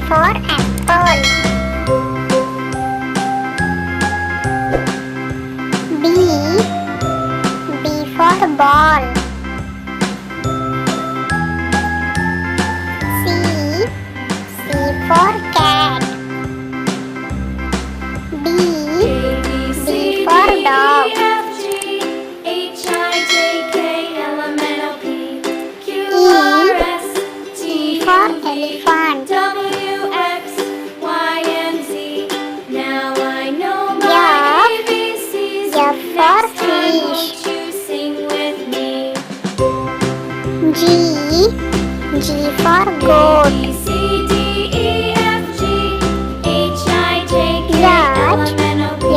for apple. B for ball. C for cat. D for dog. E for elephant. F for fish. G for goat.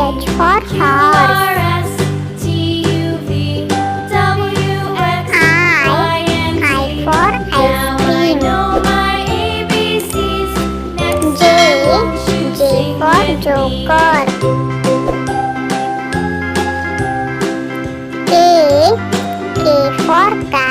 H for horse. I for ice cream. J for joker. K for cat.